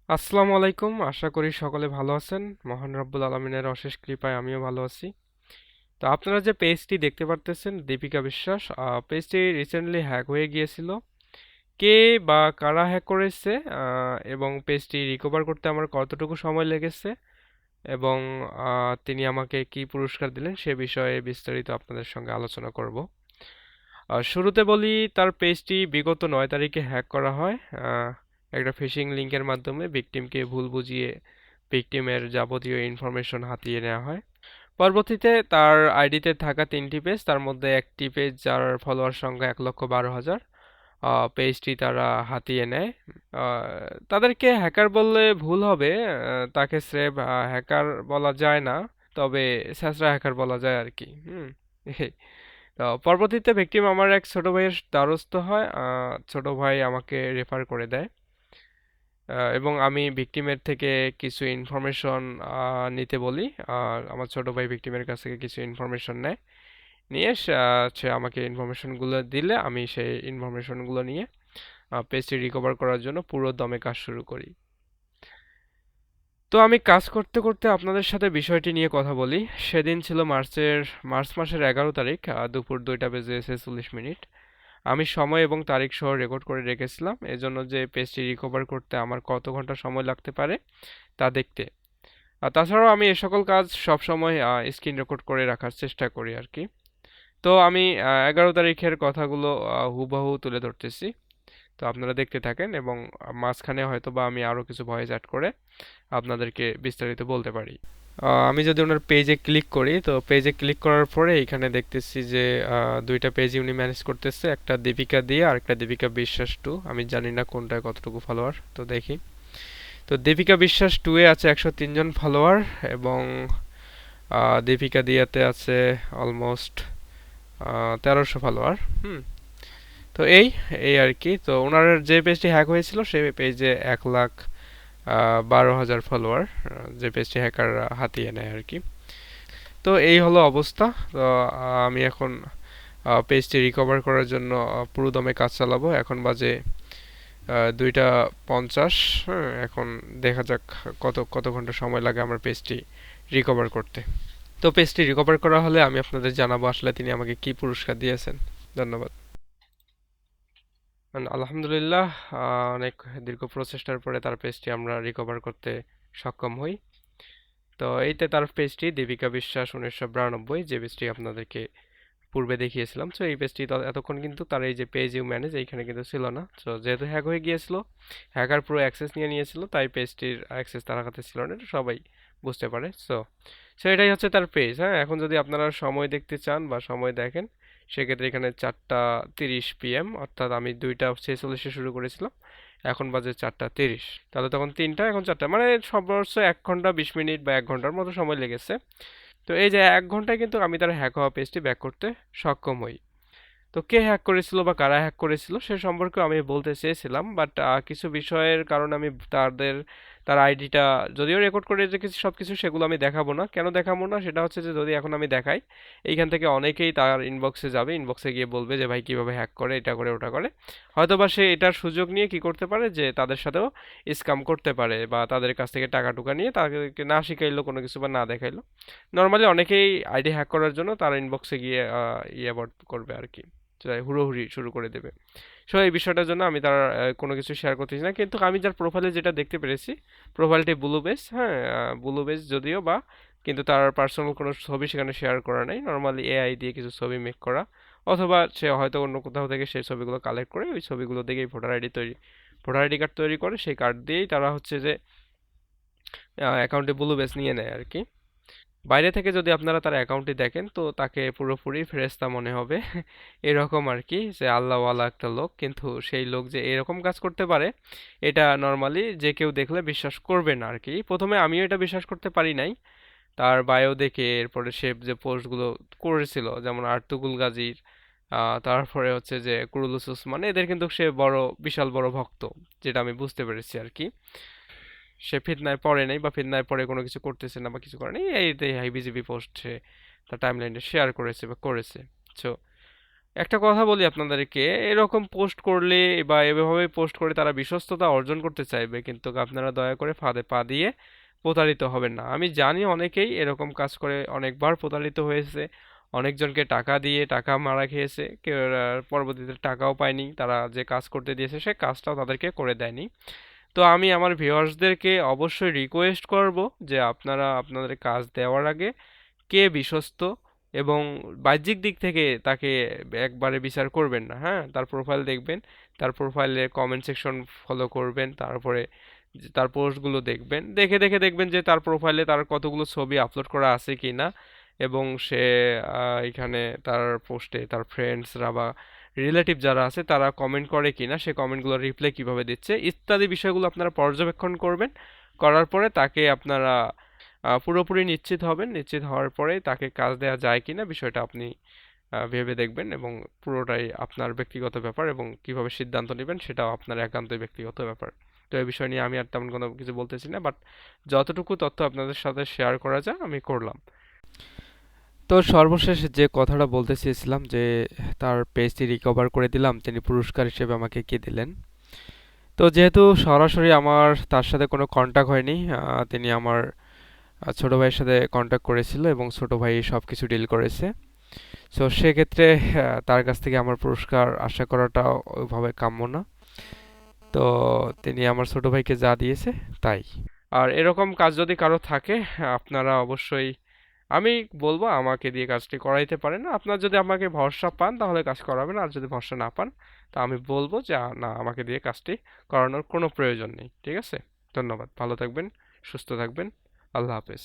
আসসালামু আলাইকুম। আশা করি সকলে ভালো আছেন। মহান রব্বুল আলমিনের অশেষ কৃপায় আমিও ভালো আছি। তো আপনারা যে পেজটি দেখতে পারতেছেন, দীপিকা বিশ্বাস, পেজটি রিসেন্টলি হ্যাক হয়ে গিয়েছিল। কে বা কারা হ্যাক করেছে, এবং পেজটি রিকভার করতে আমার কতটুকু সময় লেগেছে, এবং তিনি আমাকে কি পুরস্কার দিলেন সে বিষয়ে বিস্তারিত আপনাদের সঙ্গে আলোচনা করব। শুরুতে বলি, তার পেজটি বিগত 9 তারিখে হ্যাক করা হয়। একটা ফিশিং লিংকের মাধ্যমে ভিকটিমকে ভুল বুঝিয়ে ভিকটিমের যাবতীয় ইনফরমেশন হাতিয়ে নেওয়া হয়। পরবর্তীতে তার আইডিতে থাকা 3টি পেজ, তার মধ্যে একটি পেজ যার ফলোয়ার সংখ্যা 1,12,000, পেজটি তারা হাতিয়ে নেয়। আহ, তাদেরকে হ্যাকার বললে ভুল হবে। তাকে স্রেফ হ্যাকার বলা যায় না, তবে স্যাসরা হ্যাকার বলা যায় আর কি। তো পরবর্তীতে ভিকটিম আমার এক ছোট ভাইয়ের দ্বারস্থ হয়। ছোট ভাই আমাকে রেফার করে দেয়, এবং আমি ভিকটিমের থেকে কিছু ইনফরমেশন নিতে বলি। আর আমার ছোট ভাই ভিকটিমের কাছ থেকে কিছু ইনফরমেশন নেয়। নিয়ে সে আমাকে ইনফরমেশনগুলো দিলে আমি সেই ইনফরমেশনগুলো নিয়ে পেজটি রিকভার করার জন্য পুরো দমে কাজ শুরু করি। তো আমি কাজ করতে করতে আপনাদের সাথে বিষয়টি নিয়ে কথা বলি। সেদিন ছিল মার্চ মাসের 11 তারিখ, দুপুর 2টা বেজে 46 মিনিট। আমি সময় এবং তারিখ সহ রেকর্ড করে রেখেছিলাম, এজন্য যে পেজটি রিকভার করতে আমার কত ঘন্টা সময় লাগতে পারে তা দেখতে। আর তাছাড়াও আমি এ সকল কাজ সব সময় স্ক্রিন রেকর্ড করে রাখার চেষ্টা করি আর কি। তো আমি 11 তারিখের কথাগুলো হুবহু তুলে ধরতেছি। তো আপনারা দেখতে থাকেন, এবং মাঝখানে হয়তো বা আমি আরও কিছু ভয়েস অ্যাড করে আপনাদেরকে বিস্তারিত বলতে পারি। আমি যদি ওনার পেজে ক্লিক করি, তো পেজে ক্লিক করার পরে এখানে দেখতেছি যে 2টা পেজই উনি ম্যানেজ করতেছে, একটা দীপিকা দিয়ে আর একটা দীপিকা বিশ্বাস 2। আমি জানি না কোনটায় কতটুকু ফলোয়ার, তো দেখি। তো দীপিকা বিশ্বাস 2 এ আছে 103 জন ফলোয়ার, এবং দীপিকা দিয়াতে আছে অলমোস্ট 1300 ফলোয়ার। হুম। তো এই এই আর কি। তো ওনার যে পেজটি হ্যাক হয়েছিল সেই পেজে 1,12,000 ফলোয়ার, যে পেজটি হ্যাকার হাতিয়ে নেয় আর কি। তো এই হলো অবস্থা। তো আমি এখন পেজটি রিকভার করার জন্য পুরো দমে কাজ চালাবো। এখন বাজে 2টা 50। হ্যাঁ, এখন দেখা যাক কত কত ঘন্টা সময় লাগে আমার পেজটি রিকভার করতে। তো পেজটি রিকভার করা হলে আমি আপনাদের জানাবো আসলে তিনি আমাকে কি পুরস্কার দিয়েছেন। ধন্যবাদ। আলহামদুলিল্লাহ, অনেক দীর্ঘ প্রচেষ্টার পরে তার পেজটি আমরা রিকভার করতে সক্ষম হই। তো এইতে তার পেজটি দীপিকা বিশ্বাস 1992, যে পেজটি আপনাদেরকে পূর্বে দেখিয়েছিলাম। তো এই পেজটি এতক্ষণ কিন্তু তার এই যে পেজ ইউ ম্যানেজ এইখানে কিন্তু ছিল না। তো যেহেতু হ্যাক হয়ে গিয়েছিল, হ্যাকার পুরো অ্যাক্সেস নিয়ে নিয়েছিল, তাই পেজটির অ্যাক্সেস তার হাতে ছিল না, এটা সবাই বুঝতে পারে। সো সো এটাই হচ্ছে তার পেজ। হ্যাঁ, এখন যদি আপনারা সময় দেখতে চান বা সময় দেখেন, সেক্ষেত্রে এখানে 4টা 30 PM, অর্থাৎ আমি 2টা 46-এ শুরু করেছিলাম, এখন বাজে 4টা 30। তাহলে তখন 3টা, এখন 4টা, মানে সর্বোচ্চ 1 ঘন্টা 20 মিনিট বা 1 ঘন্টার মতো সময় লেগেছে। তো এই যে 1 ঘন্টায় কিন্তু আমি তার হ্যাক হওয়া পেজটি ব্যাক করতে সক্ষম হই। তো কে হ্যাক করেছিল বা কারা হ্যাক করেছিল সে সম্পর্কে আমি বলতে চেয়েছিলাম, বাট কিছু বিষয়ের কারণে আমি তার আইডিটা যদিও রেকর্ড করে রেখেছি সব কিছু, সেগুলো আমি দেখাবো না। কেন দেখাবো না সেটা হচ্ছে যে যদি এখন আমি দেখাই, এইখান থেকে অনেকেই তার ইনবক্সে যাবে, ইনবক্সে গিয়ে বলবে যে ভাই কিভাবে হ্যাক করে, এটা করে ওটা করে। হয়তোবা সে এটার সুযোগ নিয়ে কি করতে পারে যে তাদের সাথেও স্ক্যাম করতে পারে, বা তাদের কাছ থেকে টাকা টুকা নিয়ে তাদেরকে না শিখাইলো কোনো কিছু বা না দেখাইলো। নর্মালি অনেকেই আইডি হ্যাক করার জন্য তার ইনবক্সে গিয়ে করবে আর কি, হুড়োহুড়ি শুরু করে দেবে। সো এই বিষয়টার জন্য আমি তার কোনো কিছু শেয়ার করতেছি না। কিন্তু আমি যার প্রোফাইলে যেটা দেখতে পেরেছি, প্রোফাইলটি ব্লু বেস। হ্যাঁ, ব্লু বেস যদিও বা, কিন্তু তার পার্সোনাল কোনো ছবি সেখানে শেয়ার করা নেই, নর্মালি এআই দিয়ে কিছু ছবি মেক করা, অথবা সে হয়তো অন্য কোথাও থেকে সেই ছবিগুলো কালেক্ট করে ওই ছবিগুলো দিয়েই ভোটার আইডি কার্ড তৈরি করে, সেই কার্ড দিয়েই তারা হচ্ছে যে অ্যাকাউন্টে ব্লু বেস নিয়ে নেয় আর কি। বাইরে থেকে যদি আপনারা তার অ্যাকাউন্টটি দেখেন, তো তাকে পুরোপুরি ফেরেশতা মনে হবে। এরকম আর কি, যে আল্লাহওয়ালা একটা লোক, কিন্তু সেই লোক যে এরকম কাজ করতে পারে এটা নর্মালি যে কেউ দেখলে বিশ্বাস করবে না আর কি। প্রথমে আমিও এটা বিশ্বাস করতে পারি নাই তার বায়ো দেখে। এরপরে সে যে পোস্টগুলো করেছিল, যেমন আর্তুগুল গাজীর, তারপরে হচ্ছে যে কুরুলুস উসমান, এদের কিন্তু সে বিশাল বড় ভক্ত, যেটা আমি বুঝতে পেরেছি আর কি। সে ফিতনায় পড়ে নাই বা ফিতনায় পড়ে কোনো কিছু করতেছে না বা কিছু করে নাই, এই হাই বিজিবি পোস্ট সে তার টাইমলাইনে শেয়ার করেছে বা করেছে। সো একটা কথা বলি আপনাদেরকে, এরকম পোস্ট করলে বা এভাবে পোস্ট করে তারা বিশ্বস্ততা অর্জন করতে চাইবে, কিন্তু আপনারা দয়া করে ফাঁদে পা দিয়ে প্রতারিত হবেন না। আমি জানি অনেকেই এরকম কাজ করে অনেকবার প্রতারিত হয়েছে, অনেকজনকে টাকা দিয়ে টাকা মারা খেয়েছে, কেউ পরবর্তীতে টাকাও পায়নি, তারা যে কাজ করতে দিয়েছে সে কাজটাও তাদেরকে করে দেয়নি। তো আমি আমার ভিউয়ার্সদেরকে অবশ্যই রিকোয়েস্ট করব যে আপনারা আপনাদের কাজ দেওয়ার আগে কে বিশ্বস্ত এবং বাহ্যিক দিক থেকে তাকে একবারে বিচার করবেন না। হ্যাঁ, তার প্রোফাইল দেখবেন, তার প্রোফাইলে কমেন্ট সেকশন ফলো করবেন, তারপরে তার পোস্টগুলো দেখবেন, দেখে দেখে দেখবেন যে তার প্রোফাইলে তার কতগুলো ছবি আপলোড করা আছে কি না, এবং সে এখানে তার পোস্টে তার ফ্রেন্ডসরা বা রিলেটিভ যারা আছে তারা কমেন্ট করে কিনা, সে কমেন্টগুলো রিপ্লাই কিভাবে দিচ্ছে ইত্যাদি বিষয়গুলো আপনারা পর্যবেক্ষণ করবেন। করার পরে তাকে আপনারা পুরোপুরি নিশ্চিত হবেন, নিশ্চিত হওয়ার পরে তাকে কাজ দেওয়া যায় কিনা বিষয়টা আপনি ভেবে দেখবেন, এবং পুরোটাই আপনার ব্যক্তিগত ব্যাপার, এবং কিভাবে সিদ্ধান্ত নেবেন সেটাও আপনার একান্তই ব্যক্তিগত ব্যাপার। তো এই বিষয় নিয়ে আমি আর তেমন কোনো কিছু বলতেছি না, বাট যতটুকু তথ্য আপনাদের সাথে শেয়ার করা যায় আমি করলাম। তো সর্বশেষ যে কথাটা বলতে চেয়েছিলাম যে তার পেজটি রিকভার করে দিলাম, তিনি পুরস্কার হিসেবে আমাকে কি দিলেন। তো যেহেতু সরাসরি আমার তার সাথে কোনো কন্টাক্ট হয়নি, তিনি আমার ছোট ভাইয়ের সাথে কন্ট্যাক্ট করেছিল এবং ছোট ভাই সব কিছু ডিল করেছে। সো সেক্ষেত্রে তার কাছ থেকে আমার পুরস্কার আশা করাটা ওইভাবে কাম্য না। তো তিনি আমার ছোট ভাইকে যা দিয়েছে তাই। আর এরকম কাজ যদি কারো থাকে, আপনারা অবশ্যই, আমি বলবো আমাকে দিয়ে কাজটি করাইতে পারেন। আপনার যদি আমাকে ভরসা পান তাহলে কাজ করাবেন, আর যদি ভরসা না পান তা আমি বলবো যে না, আমাকে দিয়ে কাজটি করানোর কোনো প্রয়োজন নেই। ঠিক আছে? ধন্যবাদ, ভালো থাকবেন, সুস্থ থাকবেন, আল্লাহ হাফেজ।